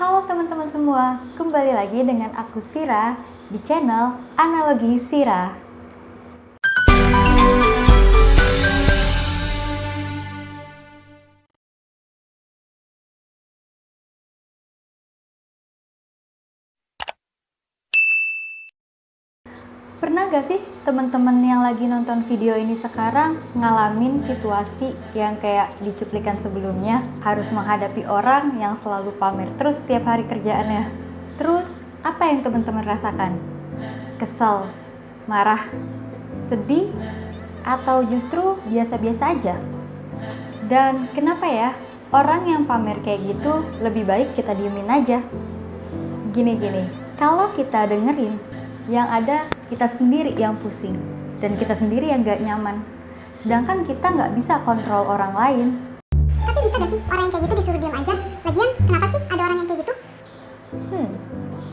Halo teman-teman semua, kembali lagi dengan aku Sira di channel Analogi Sira. Pernah gak sih teman-teman yang lagi nonton video ini sekarang ngalamin situasi yang kayak di cuplikan sebelumnya, harus menghadapi orang yang selalu pamer terus setiap hari kerjaannya? Terus apa yang teman-teman rasakan? Kesel, marah, sedih, atau justru biasa-biasa aja? Dan kenapa ya orang yang pamer kayak gitu lebih baik kita diemin aja? Gini, kalau kita dengerin, yang ada kita sendiri yang pusing dan kita sendiri yang gak nyaman, sedangkan kita nggak bisa kontrol orang lain. Tapi bisa gak sih orang yang kayak gitu disuruh diam aja? Lagian kenapa sih ada orang yang kayak gitu?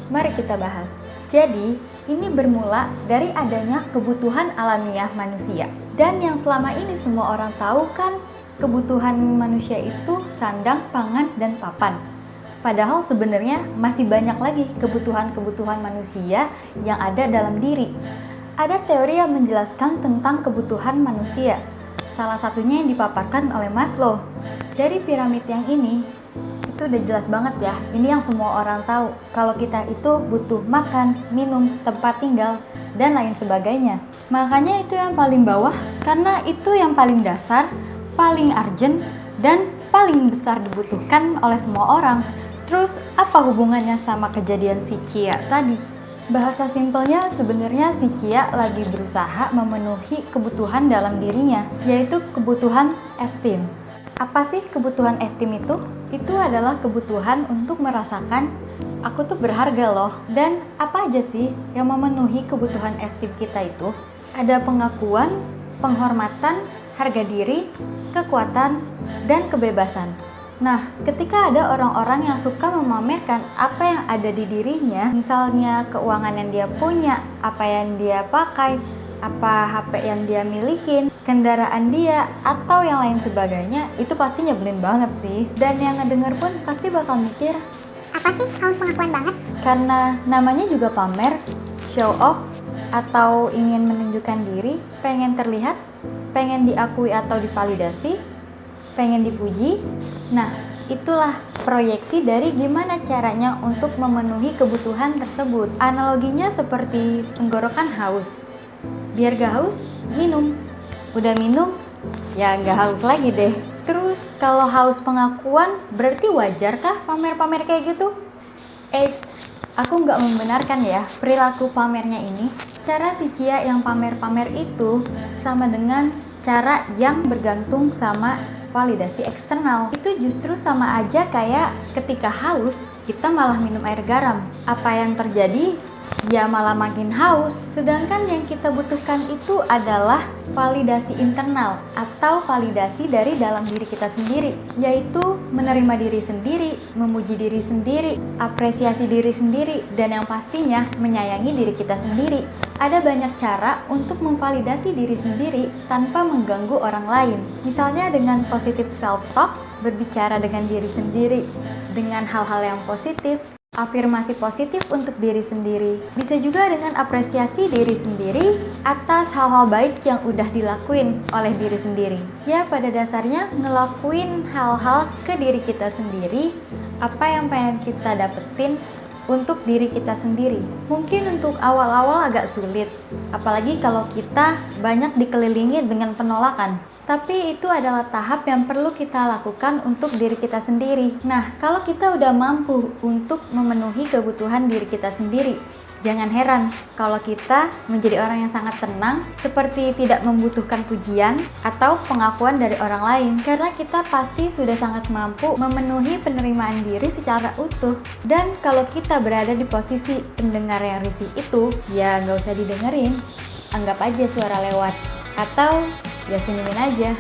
Mari kita bahas. Jadi ini bermula dari adanya kebutuhan alamiah manusia, dan yang selama ini semua orang tahu kan, kebutuhan manusia itu sandang, pangan, dan papan. Padahal sebenarnya masih banyak lagi kebutuhan-kebutuhan manusia yang ada dalam diri. Ada teori yang menjelaskan tentang kebutuhan manusia. Salah satunya yang dipaparkan oleh Maslow. Dari piramid yang ini, itu udah jelas banget ya. Ini yang semua orang tahu. Kalau kita itu butuh makan, minum, tempat tinggal, dan lain sebagainya. Makanya itu yang paling bawah, karena itu yang paling dasar, paling urgent, dan paling besar dibutuhkan oleh semua orang. Terus apa hubungannya sama kejadian si Cia tadi? Bahasa simpelnya sebenarnya si Cia lagi berusaha memenuhi kebutuhan dalam dirinya, yaitu kebutuhan esteem. Apa sih kebutuhan esteem itu? Itu adalah kebutuhan untuk merasakan aku tuh berharga loh. Dan apa aja sih yang memenuhi kebutuhan esteem kita itu? Ada pengakuan, penghormatan, harga diri, kekuatan, dan kebebasan. Nah, ketika ada orang-orang yang suka memamerkan apa yang ada di dirinya, misalnya keuangan yang dia punya, apa yang dia pakai, apa HP yang dia milikin, kendaraan dia, atau yang lain sebagainya, itu pasti nyebelin banget sih. Dan yang ngedenger pun pasti bakal mikir, apa sih haus pengakuan banget? Karena namanya juga pamer, show off, atau ingin menunjukkan diri, pengen terlihat, pengen diakui atau divalidasi, pengen dipuji. Nah, itulah proyeksi dari gimana caranya untuk memenuhi kebutuhan tersebut. Analoginya seperti tenggorokan haus. Biar gak haus, minum. Udah minum, ya gak haus lagi deh. Terus kalau haus pengakuan, berarti wajar kah pamer-pamer kayak gitu? Aku nggak membenarkan ya perilaku pamernya ini. Cara si Cia yang pamer-pamer itu sama dengan cara yang bergantung sama validasi eksternal. Itu justru sama aja kayak ketika haus, kita malah minum air garam. Apa yang terjadi? Ya malah makin haus. Sedangkan yang kita butuhkan itu adalah validasi internal atau validasi dari dalam diri kita sendiri, yaitu menerima diri sendiri, memuji diri sendiri, apresiasi diri sendiri, dan yang pastinya menyayangi diri kita sendiri. Ada banyak cara untuk memvalidasi diri sendiri tanpa mengganggu orang lain. Misalnya dengan positive self-talk, berbicara dengan diri sendiri, dengan hal-hal yang positif, afirmasi positif untuk diri sendiri. Bisa juga dengan apresiasi diri sendiri atas hal-hal baik yang udah dilakuin oleh diri sendiri. Ya pada dasarnya ngelakuin hal-hal ke diri kita sendiri, apa yang pengen kita dapetin untuk diri kita sendiri. Mungkin untuk awal-awal agak sulit, apalagi kalau kita banyak dikelilingi dengan penolakan. Tapi itu adalah tahap yang perlu kita lakukan untuk diri kita sendiri. Nah, kalau kita udah mampu untuk memenuhi kebutuhan diri kita sendiri, jangan heran kalau kita menjadi orang yang sangat tenang, seperti tidak membutuhkan pujian atau pengakuan dari orang lain. Karena kita pasti sudah sangat mampu memenuhi penerimaan diri secara utuh. Dan kalau kita berada di posisi pendengar yang risih itu, ya nggak usah didengerin. Anggap aja suara lewat. Atau ya senyumin aja,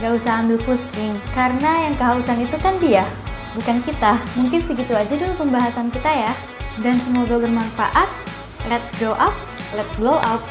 gak usah ambil pusing, karena yang kehausan itu kan dia, bukan kita. Mungkin segitu aja dulu pembahasan kita ya, dan semoga bermanfaat. Let's grow up, let's blow up.